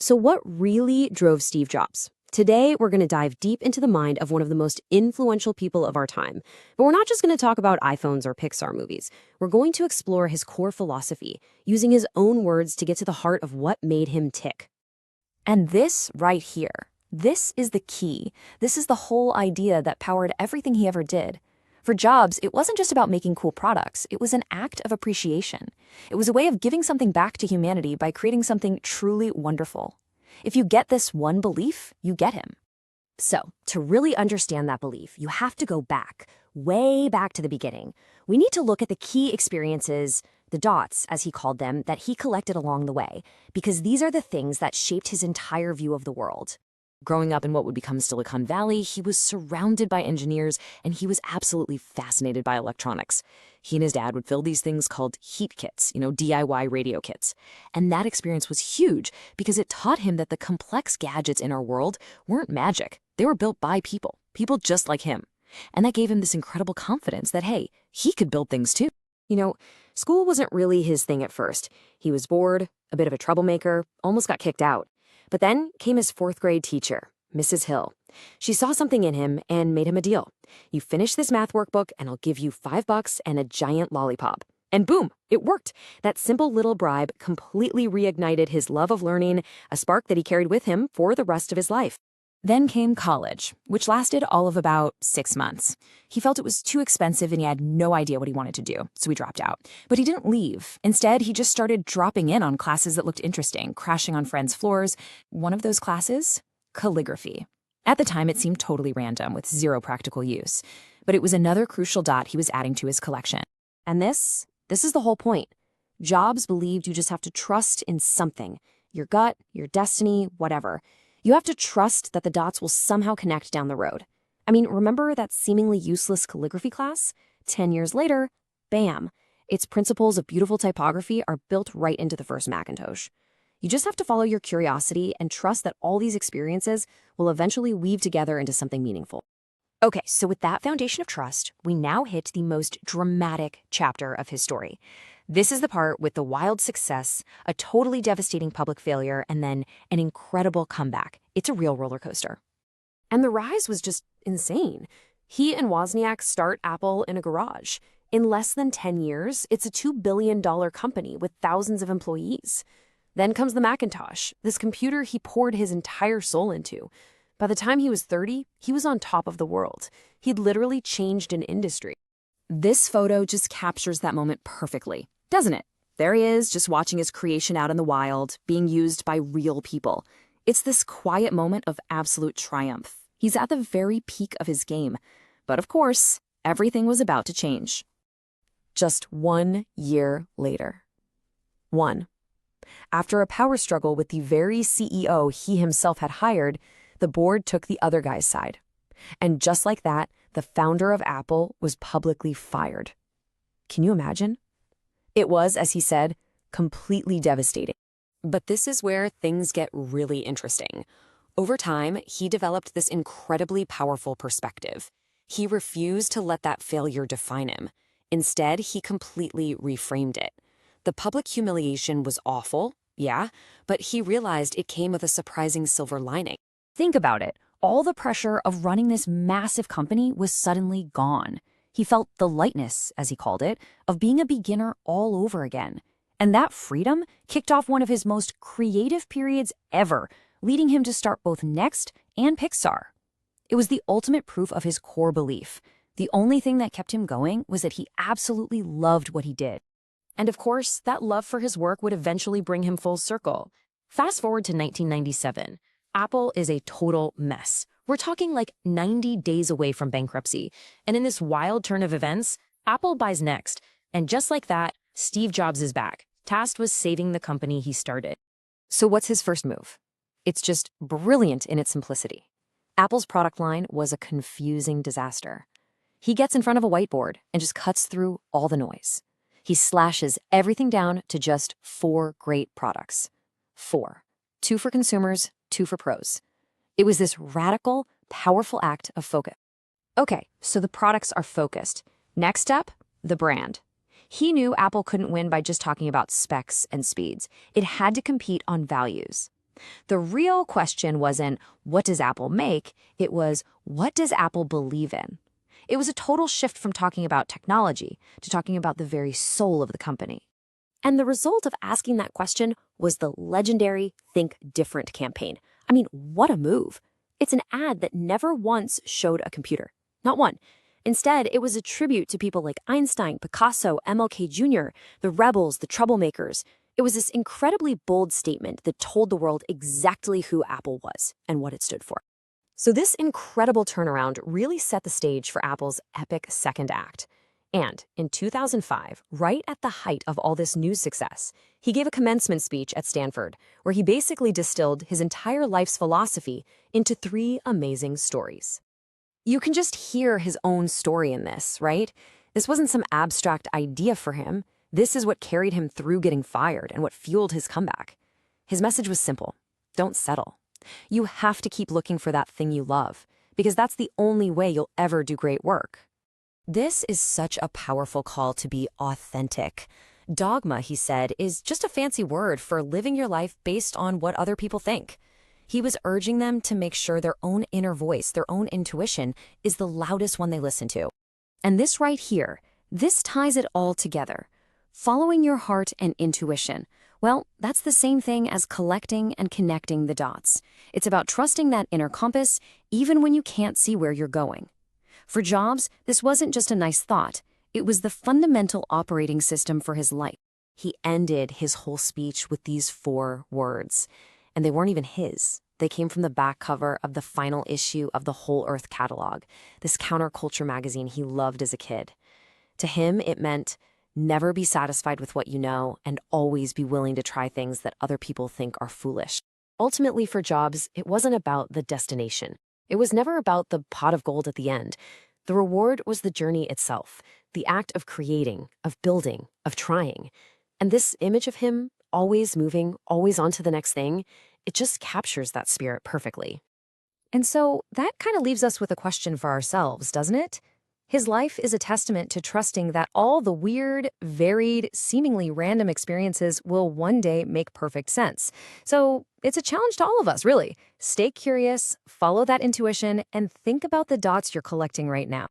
So what really drove Steve Jobs? Today, we're going to dive deep into the mind of one of the most influential people of our time. But we're not just going to talk about iPhones or Pixar movies. We're going to explore his core philosophy, using his own words to get to the heart of what made him tick. And this right here, this is the key. This is the whole idea that powered everything he ever did. For Jobs, it wasn't just about making cool products. It was an act of appreciation. It was a way of giving something back to humanity by creating something truly wonderful. If you get this one belief, you get him. So, to really understand that belief, you have to go back, way back to the beginning. We need to look at the key experiences, the dots, as he called them, that he collected along the way, because these are the things that shaped his entire view of the world. Growing up in what would become Silicon Valley, he was surrounded by engineers, and he was absolutely fascinated by electronics. He and his dad would fill these things called heat kits, DIY radio kits. And that experience was huge because it taught him that the complex gadgets in our world weren't magic. They were built by people just like him. And that gave him this incredible confidence that, hey, he could build things too. School wasn't really his thing at first. He was bored, a bit of a troublemaker, almost got kicked out. But then came his fourth grade teacher, Mrs. Hill. She saw something in him and made him a deal. You finish this math workbook and I'll give you $5 and a giant lollipop. And boom, it worked. That simple little bribe completely reignited his love of learning, a spark that he carried with him for the rest of his life. Then came college, which lasted all of about 6 months. He felt it was too expensive and he had no idea what he wanted to do, so he dropped out. But he didn't leave. Instead, he just started dropping in on classes that looked interesting, crashing on friends' floors. One of those classes? Calligraphy. At the time, it seemed totally random, with zero practical use. But it was another crucial dot he was adding to his collection. And this is the whole point. Jobs believed you just have to trust in something. Your gut, your destiny, whatever. You have to trust that the dots will somehow connect down the road. I mean, remember that seemingly useless calligraphy class? 10 years later, bam, its principles of beautiful typography are built right into the first Macintosh. You just have to follow your curiosity and trust that all these experiences will eventually weave together into something meaningful. Okay, so with that foundation of trust, we now hit the most dramatic chapter of his story. This is the part with the wild success, a totally devastating public failure, and then an incredible comeback. It's a real roller coaster. And the rise was just insane. He and Wozniak start Apple in a garage. In less than 10 years, it's a $2 billion company with thousands of employees. Then comes the Macintosh, this computer he poured his entire soul into. By the time he was 30, he was on top of the world. He'd literally changed an industry. This photo just captures that moment perfectly, doesn't it? There he is, just watching his creation out in the wild, being used by real people. It's this quiet moment of absolute triumph. He's at the very peak of his game. But of course, everything was about to change. Just 1 year later. After a power struggle with the very CEO he himself had hired, the board took the other guy's side. And just like that, the founder of Apple was publicly fired. Can you imagine? It was, as he said, completely devastating. But this is where things get really interesting. Over time, he developed this incredibly powerful perspective. He refused to let that failure define him. Instead, he completely reframed it. The public humiliation was awful, yeah, but he realized it came with a surprising silver lining. Think about it. All the pressure of running this massive company was suddenly gone. He felt the lightness, as he called it, of being a beginner all over again. And that freedom kicked off one of his most creative periods ever, leading him to start both Next and Pixar. It was the ultimate proof of his core belief. The only thing that kept him going was that he absolutely loved what he did. And of course, that love for his work would eventually bring him full circle. Fast forward to 1997. Apple is a total mess. We're talking like 90 days away from bankruptcy. And in this wild turn of events, Apple buys Next. And just like that, Steve Jobs is back, tasked with saving the company he started. So what's his first move? It's just brilliant in its simplicity. Apple's product line was a confusing disaster. He gets in front of a whiteboard and just cuts through all the noise. He slashes everything down to just 4 great products. 4. 2 for consumers, 2 for pros. It was this radical, powerful act of focus. Okay, so the products are focused. Next up, the brand. He knew Apple couldn't win by just talking about specs and speeds. It had to compete on values. The real question wasn't, what does Apple make? It was, what does Apple believe in? It was a total shift from talking about technology to talking about the very soul of the company. And the result of asking that question was the legendary Think Different campaign. I mean, what a move. It's an ad that never once showed a computer. Not one. Instead, it was a tribute to people like Einstein, Picasso, MLK Jr., the rebels, the troublemakers. It was this incredibly bold statement that told the world exactly who Apple was and what it stood for. So this incredible turnaround really set the stage for Apple's epic second act. And in 2005, right at the height of all this news success, he gave a commencement speech at Stanford, where he basically distilled his entire life's philosophy into 3 amazing stories. You can just hear his own story in this, right? This wasn't some abstract idea for him. This is what carried him through getting fired and what fueled his comeback. His message was simple. Don't settle. You have to keep looking for that thing you love, because that's the only way you'll ever do great work. This is such a powerful call to be authentic. Dogma, he said, is just a fancy word for living your life based on what other people think. He was urging them to make sure their own inner voice, their own intuition, is the loudest one they listen to. And this right here, this ties it all together. Following your heart and intuition. Well, that's the same thing as collecting and connecting the dots. It's about trusting that inner compass, even when you can't see where you're going. For Jobs, this wasn't just a nice thought. It was the fundamental operating system for his life. He ended his whole speech with these 4 words. And they weren't even his. They came from the back cover of the final issue of the Whole Earth catalog, this counterculture magazine he loved as a kid. To him, it meant, never be satisfied with what you know and always be willing to try things that other people think are foolish. Ultimately, for Jobs, it wasn't about the destination. It was never about the pot of gold at the end. The reward was the journey itself, the act of creating, of building, of trying. And this image of him, always moving, always on to the next thing, it just captures that spirit perfectly. And so that kind of leaves us with a question for ourselves, doesn't it? His life is a testament to trusting that all the weird, varied, seemingly random experiences will one day make perfect sense. So it's a challenge to all of us, really. Stay curious, follow that intuition, and think about the dots you're collecting right now.